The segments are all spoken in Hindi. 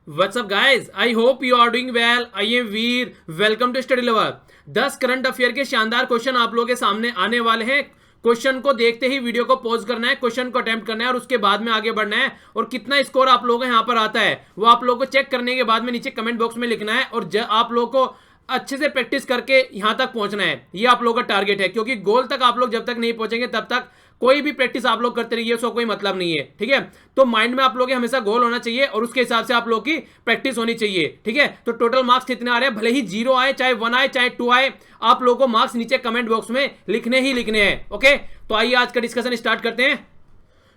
What's up guys? I hope you are doing well. I am Veer. Welcome to Study Lover. 10 current affair के शानदार क्वेश्चन आप लोगों के सामने आने वाले हैं। क्वेश्चन को देखते ही वीडियो को पॉज करना है, क्वेश्चन को अटेम्प्ट करना है और उसके बाद में आगे बढ़ना है। और कितना स्कोर आप लोगों को यहाँ पर आता है वो आप लोगों को चेक करने के बाद में नीचे कमेंट बॉक्स में लिखना है। और आप लोगों को अच्छे से प्रैक्टिस करके यहां तक पहुंचना है, ये आप लोगों का टारगेट है। क्योंकि गोल तक आप लोग जब तक नहीं पहुंचेंगे तब तक कोई भी प्रैक्टिस आप लोग करते रहिए, उसका कोई मतलब नहीं है। ठीक है, तो माइंड में आप लोग हमेशा गोल होना चाहिए और उसके हिसाब से आप लोग की प्रैक्टिस होनी चाहिए। ठीक है, तो टोटल मार्क्स कितने आ रहे हैं, भले ही 0 आए, चाहे 1 आए, चाहे 2 आए, आप लोगों को मार्क्स नीचे कमेंट बॉक्स में लिखने ही लिखने हैं। ओके, तो आइए आज का डिस्कशन स्टार्ट करते हैं।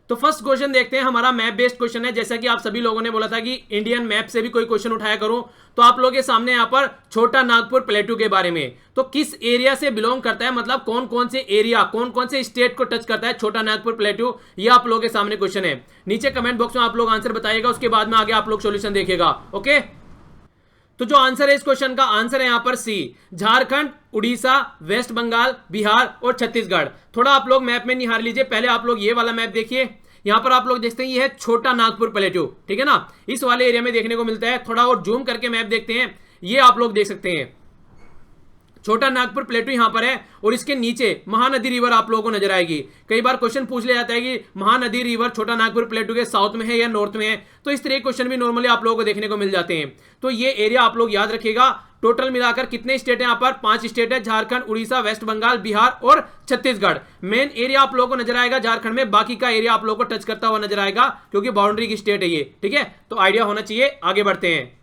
तो फर्स्ट क्वेश्चन देखते हैं, हमारा मैप बेस्ड क्वेश्चन है। जैसा कि आप सभी लोगों ने बोला था कि इंडियन मैप से भी कोई क्वेश्चन उठाया करूं, तो आप लोगों के सामने यहां पर छोटा नागपुर प्लेटू के बारे में, तो किस एरिया से बिलोंग करता है, मतलब कौन कौन से एरिया, कौन कौन से स्टेट को टच करता है छोटा नागपुर प्लेटू, ये आप लोगों के सामने क्वेश्चन है। नीचे कमेंट बॉक्स में आप लोग आंसर बताइएगा, उसके बाद में आगे आप लोग सोल्यूशन देखेगा। ओके, तो जो आंसर है इस क्वेश्चन का आंसर है यहां पर सी, झारखंड, उड़ीसा, वेस्ट बंगाल, बिहार और छत्तीसगढ़। थोड़ा आप लोग मैप में निहार लीजिए, पहले आप लोग ये वाला मैप देखिए। यहां पर आप लोग देखते हैं ये है छोटा नागपुर प्लेटू, ठीक है ना, इस वाले एरिया में देखने को मिलता है। थोड़ा और जूम करके मैप देखते हैं, ये आप लोग देख सकते हैं छोटा नागपुर प्लेटू यहां पर है और इसके नीचे महानदी रिवर आप लोगों को नजर आएगी। कई बार क्वेश्चन पूछ लिया जाता है कि महानदी रिवर छोटा नागपुर प्लेटू के साउथ में है या नॉर्थ में है, तो इस तरह के क्वेश्चन भी नॉर्मली आप लोगों को देखने को मिल जाते हैं। तो ये एरिया आप लोग याद रखिएगा। टोटल मिलाकर कितने स्टेट है यहाँ पर, 5 स्टेट है, झारखंड, उड़ीसा, वेस्ट बंगाल, बिहार और छत्तीसगढ़। मेन एरिया आप लोगों को नजर आएगा झारखंड में, बाकी का एरिया आप लोगों को टच करता हुआ नजर आएगा क्योंकि बाउंड्री की स्टेट है ये। ठीक है, तो आइडिया होना चाहिए। आगे बढ़ते हैं,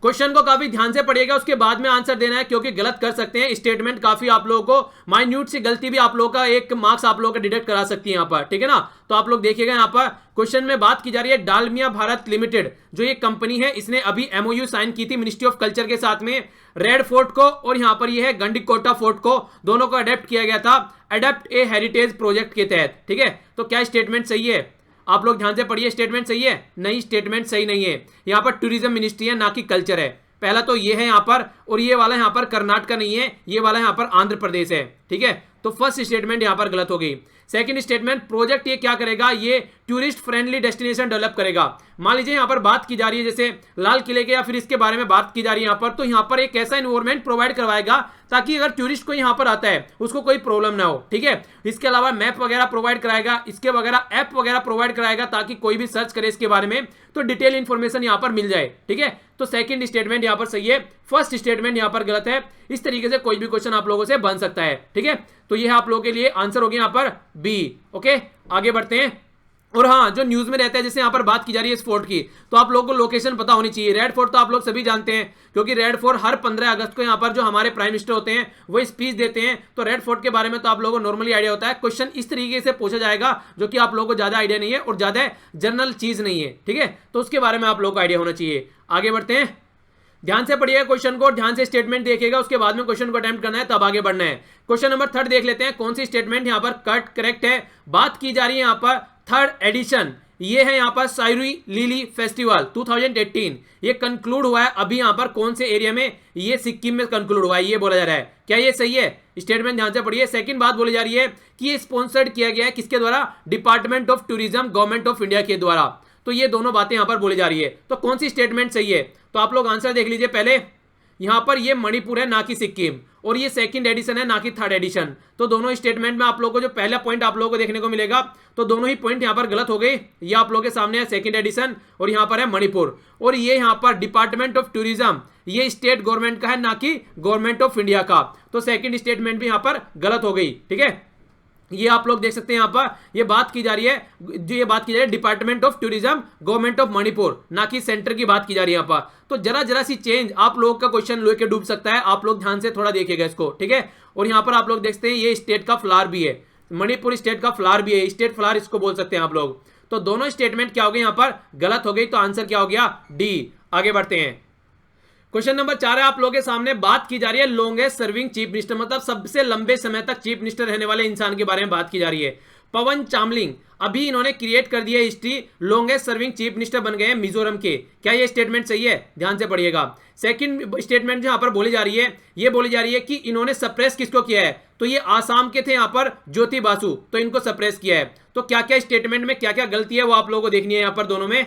क्वेश्चन को काफी ध्यान से पढ़िएगा, उसके बाद में आंसर देना है क्योंकि गलत कर सकते हैं स्टेटमेंट, काफी आप लोगों को माइन्यूट सी गलती भी आप लोगों का एक मार्क्स आप लोगों का डिडक्ट करा सकती है यहाँ पर। ठीक है ना, तो आप लोग देखिएगा यहाँ पर क्वेश्चन में बात की जा रही है डालमिया भारत लिमिटेड, जो ये कंपनी है, इसने अभी एमओयू साइन की थी मिनिस्ट्री ऑफ कल्चर के साथ में। रेड फोर्ट को और यहाँ पर ये है गंडीकोटा फोर्ट को, दोनों को अडेप्ट किया गया था अडेप्ट ए हेरिटेज प्रोजेक्ट के तहत। ठीक है, तो क्या स्टेटमेंट सही है, आप लोग ध्यान से पढ़िए। स्टेटमेंट सही है? नहीं, स्टेटमेंट सही नहीं है। यहाँ पर टूरिज्म मिनिस्ट्री है, ना कि कल्चर है। पहला तो ये है यहाँ पर, और ये वाला यहाँ पर कर्नाटक नहीं है, ये वाला यहाँ पर आंध्र प्रदेश है। ठीक है, तो फर्स्ट स्टेटमेंट यहाँ पर गलत हो गई। सेकंड स्टेटमेंट, प्रोजेक्ट ये क्या करेगा, ये टूरिस्ट फ्रेंडली डेस्टिनेशन डेवलप करेगा। मान लीजिए यहाँ पर बात की जा रही है जैसे लाल किले के या फिर इसके बारे में बात की जा रही है यहाँ पर, तो यहाँ पर एक ऐसा इन्वायरमेंट प्रोवाइड करवाएगा ताकि अगर टूरिस्ट को यहाँ पर आता है उसको कोई प्रॉब्लम ना हो। ठीक है, इसके अलावा मैप वगैरह प्रोवाइड कराएगा, इसके वगैरह ऐप वगैरह प्रोवाइड कराएगा ताकि कोई भी सर्च करे इसके बारे में तो डिटेल इंफॉर्मेशन यहाँ पर मिल जाए। ठीक है, तो सेकंड स्टेटमेंट यहाँ पर सही है, फर्स्ट स्टेटमेंट यहाँ पर गलत है। इस तरीके से कोई भी क्वेश्चन आप लोगों से बन सकता है। ठीक है, तो ये है आप लोगों के लिए आंसर हो गया यहाँ पर बी। ओके, आगे बढ़ते हैं। और हाँ, जो न्यूज में रहता है जैसे यहाँ पर बात की जा रही है इस फोर्ट की, तो आप लोगों को लोकेशन पता होनी चाहिए। रेड फोर्ट तो आप लोग सभी जानते हैं क्योंकि रेड फोर्ट हर 15 अगस्त को यहाँ पर जो हमारे प्राइम मिनिस्टर होते हैं वो स्पीच देते हैं, तो रेड फोर्ट के बारे में तो आप लोगों को नॉर्मली आइडिया होता है। क्वेश्चन इस तरीके से पूछा जाएगा जो कि आप लोगों को ज्यादा आइडिया नहीं है और ज्यादा जनरल चीज नहीं है। ठीक है, तो उसके बारे में आप लोगों को आइडिया होना चाहिए। आगे बढ़ते हैं, ध्यान से पढ़िएगा क्वेश्चन को, ध्यान से स्टेटमेंट देखिएगा, उसके बाद में क्वेश्चन को अटेम्प्ट करना है, तब आगे बढ़ना है। क्वेश्चन नंबर 3 देख लेते हैं, कौन सी स्टेटमेंट यहाँ पर करेक्ट है। बात की जा रही है यहाँ पर 3rd एडिशन, ये है यहाँ पर साइरुई लिली फेस्टिवल 2018, ये कंक्लूड हुआ है अभी यहाँ पर कौन से एरिया में, ये सिक्किम में कंक्लूड हुआ है, ये बोला जा रहा है। क्या ये सही है? स्टेटमेंट ध्यान से पढ़िए। सेकंड बात बोली जा रही है कि ये स्पॉन्सर्ड किया गया है किसके द्वारा, department of tourism, government of India के द्वारा। तो ये दोनों बातें यहां पर बोली जा रही है, तो कौन सी स्टेटमेंट सही है, तो आप लोग आंसर देख लीजिए। पहले यहां पर ये मणिपुर है, ना कि सिक्किम, और ये सेकंड एडिशन है, ना कि 3rd एडिशन। तो दोनों स्टेटमेंट में आप लोगों को जो पहला पॉइंट आप लोगों को देखने को मिलेगा, तो दोनों ही पॉइंट यहां पर गलत हो गए। ये आप लोगों के सामने है सेकंड एडिशन और यहां पर है मणिपुर, और ये यहां पर डिपार्टमेंट ऑफ टूरिज्म, ये स्टेट गवर्नमेंट का है, ना कि गवर्नमेंट ऑफ इंडिया का। तो सेकंड स्टेटमेंट भी यहां पर गलत हो गई। ठीक है, ये आप लोग देख सकते हैं यहाँ पर ये बात की जा रही है, जो ये बात की जा रही है department of tourism, government of Manipur, ना कि सेंटर की बात की जा रही है यहाँ पर। तो जरा सी चेंज आप लोग का क्वेश्चन लेके डूब सकता है, आप लोग ध्यान से थोड़ा देखिएगा इसको। ठीक है, और यहाँ पर आप लोग देखते हैं ये स्टेट का फ्लावर भी है, मणिपुर स्टेट का फ्लावर भी है, स्टेट फ्लावर इसको बोल सकते हैं आप लोग। तो दोनों स्टेटमेंट क्या हो गई यहाँ पर गलत हो गई, तो आंसर क्या हो गया, डी। आगे बढ़ते हैं, क्वेश्चन नंबर 4 है आप लोगों के सामने, बात की जा रही है लॉन्गेस्ट सर्विंग चीफ मिनिस्टर, मतलब सबसे लंबे समय तक चीफ मिनिस्टर रहने वाले इंसान के बारे में बात की जा रही है। पवन चामलिंग, अभी इन्होंने क्रिएट कर दिया history, longest serving chief minister बन गए हैं मिजोरम के। क्या ये स्टेटमेंट सही है? ध्यान से पढ़िएगा। सेकंड स्टेटमेंट यहाँ पर बोली जा रही है, ये बोली जा रही है कि इन्होंने सप्रेस किसको किया है, तो ये आसाम के थे यहाँ पर ज्योति बासु, तो इनको सप्रेस किया है। तो क्या क्या स्टेटमेंट में क्या क्या गलती है वो आप लोगों को देखनी है यहाँ पर दोनों में।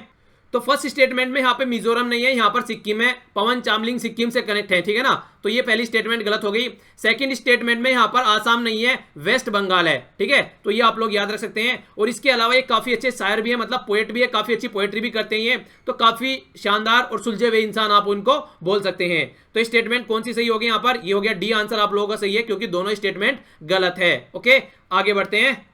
तो फर्स्ट स्टेटमेंट में यहाँ पे मिजोरम नहीं है, यहाँ पर सिक्किम है, पवन चामलिंग सिक्किम से कनेक्ट है, ठीक है ना, तो ये पहली स्टेटमेंट गलत हो गई। सेकंड स्टेटमेंट में यहाँ पर आसाम नहीं है, वेस्ट बंगाल है, ठीक है, तो ये आप लोग याद रख सकते हैं। और इसके अलावा ये काफी अच्छे शायर भी है, मतलब पोएट भी है, काफी अच्छी पोएट्री भी करते हैं, तो काफी शानदार और सुलझे हुए इंसान आप उनको बोल सकते हैं। तो स्टेटमेंट कौन सी सही होगी यहाँ पर, ये हो गया डी आंसर आप लोगों का सही है, क्योंकि दोनों स्टेटमेंट गलत है। ओके, आगे बढ़ते हैं।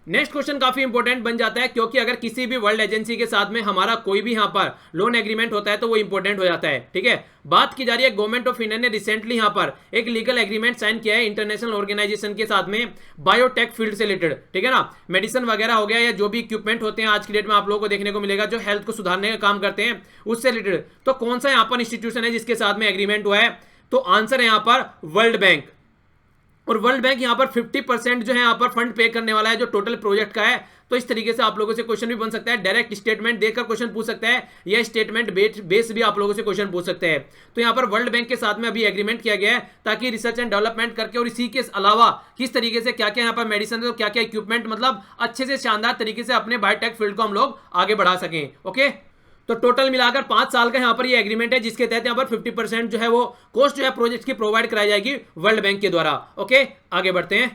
नेक्स्ट क्वेश्चन काफी इंपॉर्टेंट बन जाता है, क्योंकि अगर किसी भी वर्ल्ड एजेंसी के साथ में हमारा कोई भी यहाँ पर लोन एग्रीमेंट होता है तो वो इंपॉर्टेंट हो जाता है, ठीक है। बात की जा रही है गवर्नमेंट ऑफ इंडिया ने रिसेंटली यहाँ पर एक लीगल एग्रीमेंट साइन किया है इंटरनेशनल ऑर्गेनाइजेशन के साथ में बायोटेक फील्ड से रिलेटेड, ठीक है ना, मेडिसिन वगैरह हो गया या जो भी इक्विपमेंट होते हैं आज की डेट में आप लोगों को देखने को मिलेगा जो हेल्थ को सुधारने का काम करते हैं उससे रिलेटेड। तो कौन सा यहाँ पर इंस्टीट्यूशन है जिसके साथ में एग्रीमेंट हुआ है, तो आंसर है यहाँ पर वर्ल्ड बैंक। और वर्ल्ड बैंक यहाँ पर 50% जो है यहाँ पर फंड पे करने वाला है जो टोटल प्रोजेक्ट का है। तो इस तरीके से आप लोगों से क्वेश्चन भी बन सकता है, डायरेक्ट स्टेटमेंट देकर क्वेश्चन पूछ सकता है या स्टेटमेंट बेस भी आप लोगों से क्वेश्चन पूछ सकते हैं। तो यहाँ पर वर्ल्ड बैंक के साथ में अभी एग्रीमेंट किया गया है ताकि रिसर्च एंड डेवलपमेंट करके और इसी के अलावा किस तरीके से क्या क्या यहाँ पर मेडिसिन और क्या क्या इक्विपमेंट मतलब अच्छे से शानदार तरीके से अपने बायोटेक फील्ड को हम लोग आगे बढ़ा सकें। ओके, तो टोटल मिलाकर 5 साल का यहाँ पर ये एग्रीमेंट है जिसके तहत यहाँ पर 50% जो है वो कॉस्ट जो है प्रोजेक्ट की प्रोवाइड कराई जाएगी वर्ल्ड बैंक के द्वारा। ओके, आगे बढ़ते हैं।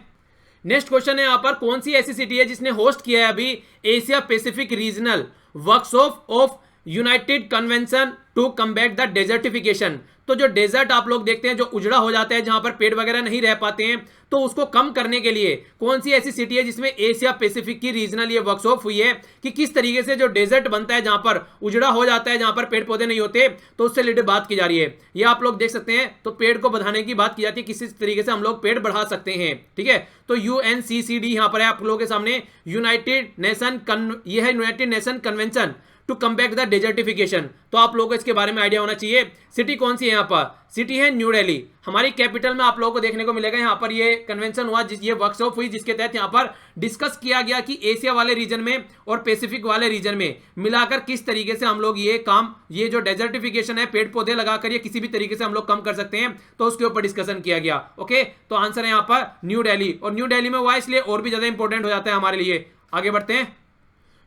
नेक्स्ट क्वेश्चन है यहाँ पर कौन सी ऐसी सिटी है जिसने होस्ट किया है अभी Asia Pacific regional workshop of United convention to combat the desertification. तो जो डेजर्ट आप लोग देखते हैं जो उजड़ा हो जाता है जहां पर पेड़ वगैरह नहीं रह पाते हैं, तो उसको कम करने के लिए कौन सी ऐसी सिटी है जिसमें एशिया पैसिफिक की रीजनल ये वर्कशॉप हुई है कि किस तरीके से जो डेजर्ट बनता है जहां पर उजड़ा हो जाता है जहां पर पेड़ पौधे नहीं होते, तो उससे रिलेटेड बात की जा रही है। ये आप लोग देख सकते हैं, तो पेड़ को बढ़ाने की बात की जाती है, किसी तरीके से हम लोग पेड़ बढ़ा सकते हैं, ठीक है। तो UNCCD यहां पर है आप लोगों के सामने, United Nation convention to combat the desertification. तो आप लोगों को इसके बारे में आइडिया होना चाहिए। सिटी कौन सी है यहाँ पर, सिटी है न्यू दिल्ली, हमारी कैपिटल में आप लोगों को देखने को मिलेगा। यहाँ पर ये कन्वेंशन हुआ, ये वर्कशॉप हुई जिसके तहत यहाँ पर डिस्कस किया गया कि एशिया वाले रीजन में और पैसिफिक वाले रीजन में मिलाकर किस तरीके से हम लोग ये काम, ये जो डेजर्टिफिकेशन है पेड़ पौधे लगाकर ये किसी भी तरीके से हम लोग कम कर सकते हैं, तो उसके ऊपर डिस्कशन किया गया। ओके, तो आंसर है यहाँ पर न्यू दिल्ली, और न्यू दिल्ली में हुआ इसलिए और भी ज्यादा इंपॉर्टेंट हो जाता है हमारे लिए। आगे बढ़ते हैं।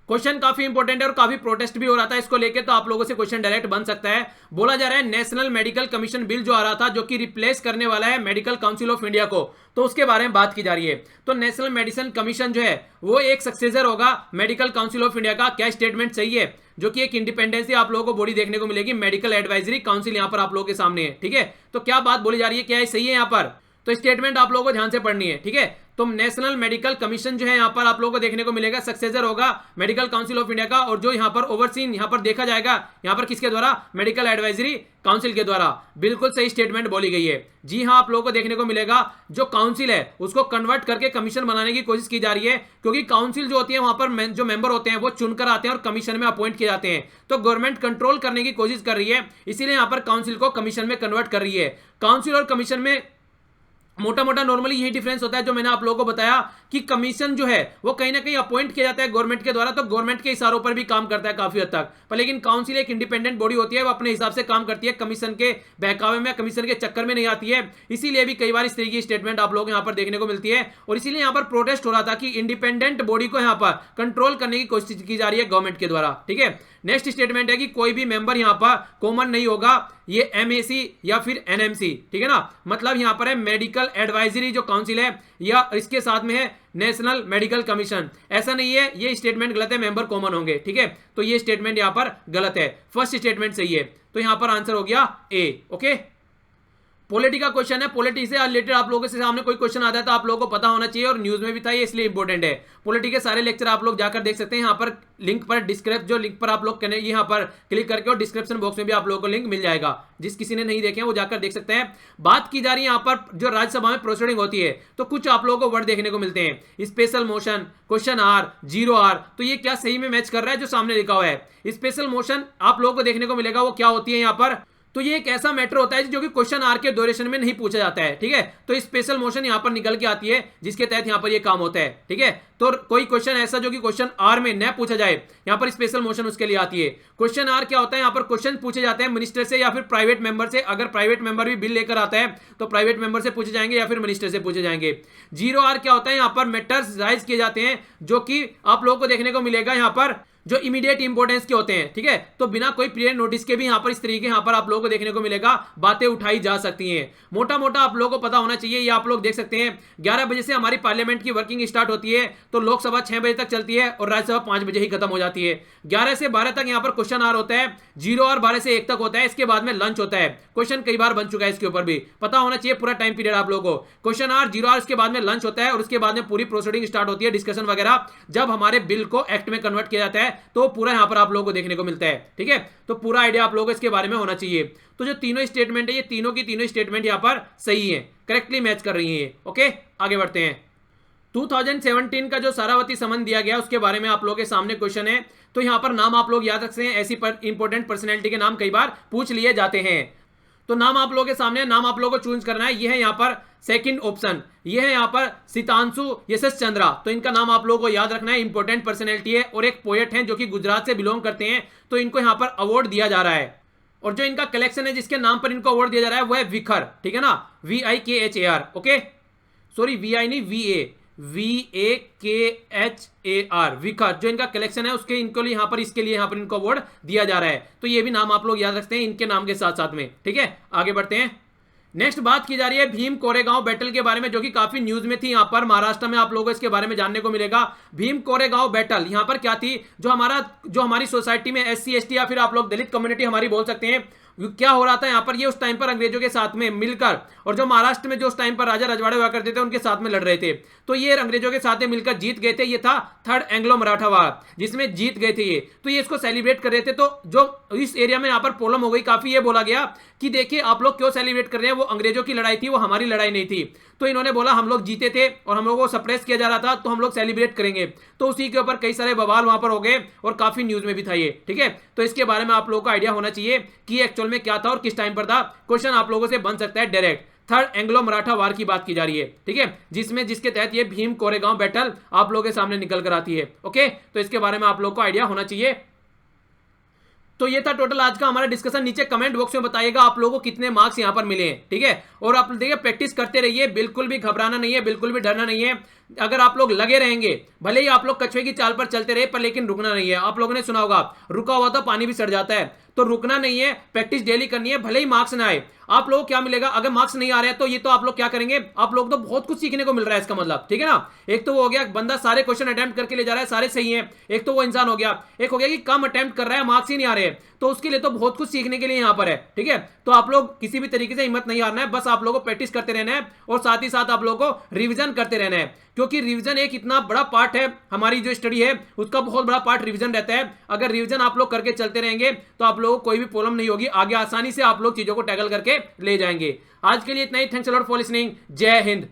क्वेश्चन काफी इंपॉर्टेंट है और काफी प्रोटेस्ट भी हो रहा था इसको लेके, तो आप लोगों से क्वेश्चन डायरेक्ट बन सकता है। बोला जा रहा है नेशनल मेडिकल कमीशन बिल जो आ रहा था जो कि रिप्लेस करने वाला है मेडिकल काउंसिल ऑफ इंडिया को, तो उसके बारे में बात की जा रही है। तो नेशनल मेडिसिन कमीशन जो है वो एक सक्सेसर होगा मेडिकल काउंसिल ऑफ इंडिया का। क्या स्टेटमेंट सही है, जो कि एक इंडिपेंडेंसी आप लोगों को बॉडी देखने को मिलेगी, मेडिकल एडवाइजरी काउंसिल यहाँ पर आप लोगों के सामने है, ठीक है। तो क्या बात बोली जा रही है, क्या ये सही है यहाँ पर, तो स्टेटमेंट आप लोगों को ध्यान से पढ़नी है, ठीक है। तो नेशनल मेडिकल कमीशन जो है यहाँ पर आप लोगों को देखने को मिलेगा सक्सेसर होगा मेडिकल काउंसिल ऑफ इंडिया का, और जो यहाँ पर ओवरसीन यहाँ पर देखा जाएगा यहाँ पर किसके द्वारा, मेडिकल एडवाइजरी काउंसिल के द्वारा। बिल्कुल सही स्टेटमेंट बोली गई है। जी हाँ, आप लोगों को देखने को मिलेगा जो काउंसिल है उसको कन्वर्ट करके कमीशन बनाने की कोशिश की जा रही है, क्योंकि काउंसिल जो होती है वहां पर जो मेंबर होते हैं वो चुनकर आते हैं और कमीशन में अपॉइंट किए जाते हैं। तो गवर्नमेंट कंट्रोल करने की कोशिश कर रही है, इसीलिए यहाँ पर काउंसिल को कमीशन में कन्वर्ट कर रही है। काउंसिल और कमीशन में मोटा मोटा नॉर्मली यही डिफरेंस होता है जो मैंने आप लोगों को बताया कि कमीशन जो है वो कहीं ना कहीं अपॉइंट किया जाता है गवर्नमेंट के द्वारा, तो गवर्नमेंट के इशारों पर भी काम करता है काफी हद तक, पर लेकिन काउंसिल एक इंडिपेंडेंट बॉडी होती है, वो अपने हिसाब से काम करती है, कमीशन के बहकावे में, कमीशन के चक्कर में नहीं आती है। इसीलिए भी कई बार इस तरीके की स्टेटमेंट आप लोग यहाँ पर देखने को मिलती है, और इसीलिए यहाँ पर प्रोटेस्ट हो रहा था कि इंडिपेंडेंट बॉडी को यहाँ पर कंट्रोल करने की कोशिश की जा रही है गवर्नमेंट के द्वारा, ठीक है। नेक्स्ट स्टेटमेंट है कि कोई भी मेंबर यहाँ पर कॉमन नहीं होगा, ये MAC या फिर NMC, ठीक है ना, मतलब यहाँ पर है मेडिकल एडवाइजरी जो काउंसिल है या इसके साथ में है नेशनल मेडिकल कमीशन। ऐसा नहीं है, ये स्टेटमेंट गलत है, मेंबर कॉमन होंगे, ठीक है। तो ये स्टेटमेंट यहाँ पर गलत है, फर्स्ट स्टेटमेंट सही है, तो यहाँ पर आंसर हो गया A। ओके, पॉलिटी का क्वेश्चन है, पॉलिटी से रिलेटेड आप लोगों से सामने कोई क्वेश्चन आता है तो आप लोगों को पता होना चाहिए, और न्यूज में भी था ये, इसलिए इंपॉर्टेंट है। पॉलिटी के सारे लेक्चर आप लोग जाकर देख सकते हैं, यहाँ पर लिंक पर जो लिंक पर आप लोग यहाँ पर क्लिक करके, और डिस्क्रिप्शन बॉक्स में भी आप लोगों को लिंक मिल जाएगा, जिस किसी ने नहीं देखे वो जाकर देख सकते हैं। बात की जा रही है यहाँ पर जो राज्यसभा में प्रोसीडिंग होती है, तो कुछ आप लोगों को वर्ड देखने को मिलते हैं, special motion, question are, 0R, तो ये क्या सही में मैच कर रहा है जो सामने लिखा हुआ है। स्पेशल मोशन आप लोगों को देखने को मिलेगा, वो क्या होती है यहाँ पर, तो ये एक ऐसा मैटर होता है जो कि क्वेश्चन आर के ड्यूरेशन में नहीं पूछा जाता है, ठीक है। तो स्पेशल मोशन यहाँ पर निकल के आती है जिसके तहत यहाँ पर ये काम होता है, ठीक है। तो कोई क्वेश्चन ऐसा जो कि क्वेश्चन आर में न पूछा जाए, यहाँ पर स्पेशल मोशन उसके लिए आती है। क्वेश्चन आर क्या होता है, यहाँ पर क्वेश्चन पूछे जाते हैं मिनिस्टर से या फिर प्राइवेट मेंबर से, अगर प्राइवेट मेंबर भी बिल लेकर आता है तो प्राइवेट मेंबर से पूछे जाएंगे या फिर मिनिस्टर से पूछे जाएंगे। 0R क्या होता है, यहाँ पर मैटर्स राइज किए जाते हैं जो कि आप लोगों को देखने को मिलेगा यहाँ पर जो इमीडिएट इंपॉर्टेंस के होते हैं, ठीक है। तो बिना कोई प्रियर नोटिस के भी यहाँ पर इस तरीके यहाँ पर आप लोगों को देखने को मिलेगा बातें उठाई जा सकती हैं। मोटा मोटा आप लोगों को पता होना चाहिए, ये आप लोग देख सकते हैं 11 बजे से हमारी पार्लियामेंट की वर्किंग स्टार्ट होती है, तो लोकसभा 6 बजे तक चलती है और राज्यसभा 5 बजे ही खत्म हो जाती है। 11 से 12 तक यहाँ पर क्वेश्चन आवर होता है, 0 और 12 से 1 तक होता है, इसके बाद में लंच होता है। क्वेश्चन कई बार बन चुका है, इसके ऊपर भी पता होना चाहिए पूरा टाइम पीरियड आप लोगों को। क्वेश्चन आवर 0 आवर, उसके बाद में लंच होता है और उसके बाद में पूरी प्रोसीडिंग स्टार्ट होती है, डिस्कशन वगैरह। जब हमारे बिल को एक्ट में कन्वर्ट किया जाता है तो पूरा यहां पर आप लोगों को देखने को मिलता है, ठीक है। तो पूरा आइडिया आप लोगों को इसके बारे में होना चाहिए। तो जो तीनों स्टेटमेंट है, ये तीनों की तीनों स्टेटमेंट यहां पर सही है, करेक्टली मैच कर रही है। ओके, आगे बढ़ते हैं। 2017 का जो सारावती समन दिया गया उसके बारे में आप लोगों के सामने क्वेश्चन है। तो यहां पर नाम आप लोग याद रख सकते हैं, ऐसी इंपॉर्टेंट पर्सनैलिटी के नाम कई बार पूछ लिए जाते हैं। तो नाम आप लोगों के सामने, नाम आप लोगों को चूज करना है। ये है यहाँ पर सेकंड ऑप्शन, ये है यहाँ पर सितांशु यशस चंद्रा। तो इनका नाम आप लोगों को याद रखना है, इंपॉर्टेंट पर्सनैलिटी है और एक पोएट है जो कि गुजरात से बिलोंग करते हैं। तो इनको यहाँ पर अवार्ड दिया जा रहा है और जो इनका कलेक्शन है जिसके नाम पर इनको अवार्ड दिया जा रहा है वो है विखर, ठीक है ना, VIKHAR। ओके, सॉरी VI नहीं, VAKHAR, विखर। जो इनका कलेक्शन है उसके इनको लिए यहाँ पर, इसके लिए यहाँ पर इनको अवार्ड दिया जा रहा है। तो ये भी नाम आप लोग याद रखते हैं इनके नाम के साथ साथ में, ठीक है। आगे बढ़ते हैं। नेक्स्ट बात की जा रही है भीम कोरेगांव बैटल के बारे में, जो कि काफी न्यूज में थी। यहाँ पर महाराष्ट्र में आप लोगों को इसके बारे में जानने को मिलेगा। भीम कोरेगांव बैटल यहाँ पर क्या थी, जो हमारी सोसाइटी में SC ST या फिर आप लोग दलित कम्युनिटी हमारी बोल सकते हैं, क्या हो रहा था यहाँ पर, ये उस टाइम पर अंग्रेजों के साथ में मिलकर, और जो महाराष्ट्र में जो उस टाइम पर राजा रजवाड़े हुआ करते थे उनके साथ में लड़ रहे थे, तो ये अंग्रेजों के साथ में मिलकर जीत गए थे। ये था थर्ड एंग्लो मराठा वार, जिसमें जीत गए थे ये। तो ये इसको सेलिब्रेट कर रहे थे। तो जो इस एरिया में यहाँ पर प्रॉब्लम हो गई काफी, ये बोला गया कि देखिए आप लोग क्यों सेलिब्रेट कर रहे हैं, वो अंग्रेजों की लड़ाई थी, वो हमारी लड़ाई नहीं थी। तो इन्होंने बोला हम लोग जीते थे और हम लोगों को सप्रेस किया जा रहा था, तो हम लोग सेलिब्रेट करेंगे। तो उसी के ऊपर कई सारे बवाल वहां पर हो गए और काफी न्यूज में भी था ये, ठीक है। तो इसके बारे में आप लोगों को आइडिया होना चाहिए कि एक्चुअल में क्या था और किस टाइम पर था। क्वेश्चन आप लोगों से बन सकता है डायरेक्ट। थर्ड एंग्लो मराठा वार की बात की जा रही है, ठीक है, जिसके तहत ये भीम कोरेगांव बैटल आप लोगों के सामने निकल कर आती है। ओके, तो इसके बारे में आप लोगों को आइडिया होना चाहिए। तो ये था टोटल आज का हमारा डिस्कशन। नीचे कमेंट बॉक्स में बताइएगा आप लोगों को कितने मार्क्स यहाँ पर मिले हैं, ठीक है। और आप देखिए प्रैक्टिस करते रहिए, बिल्कुल भी घबराना नहीं है, बिल्कुल भी डरना नहीं है। अगर आप लोग लगे रहेंगे, भले ही आप लोग कछुए की चाल पर चलते रहे, पर लेकिन रुकना नहीं है। आप लोगों ने सुना होगा रुका हुआ तो पानी भी सड़ जाता है, तो रुकना नहीं है, प्रैक्टिस डेली करनी है, भले ही मार्क्स ना आए। आप लोगों को क्या मिलेगा, अगर मार्क्स नहीं आ रहे हैं तो ये तो आप लोग क्या करेंगे, आप लोग तो बहुत कुछ सीखने को मिल रहा है इसका मतलब, ठीक है ना। एक तो वो हो गया बंदा सारे क्वेश्चन अटेम्प्ट करके ले जा रहा है, सारे सही हैं, एक तो वो इंसान हो गया। एक हो गया कि कम अटेम्प्ट कर रहा है, मार्क्स ही नहीं आ रहे हैं, तो उसके लिए तो बहुत कुछ सीखने के लिए यहाँ पर है, ठीक है। तो आप लोग किसी भी तरीके से हिम्मत नहीं हारना है, बस आप लोगों को प्रैक्टिस करते रहना है और साथ ही साथ आप लोगों को रिवीजन करते रहना है, क्योंकि रिवीजन एक इतना बड़ा पार्ट है हमारी जो स्टडी है, उसका बहुत बड़ा पार्ट रिवीजन रहता है। अगर रिवीजन आप लोग करके चलते रहेंगे तो आप लोगों को कोई भी प्रॉब्लम नहीं होगी, आगे आसानी से आप लोग चीजों को टैकल करके ले जाएंगे। आज के लिए इतना ही। Thanks a lot for listening. जय हिंद।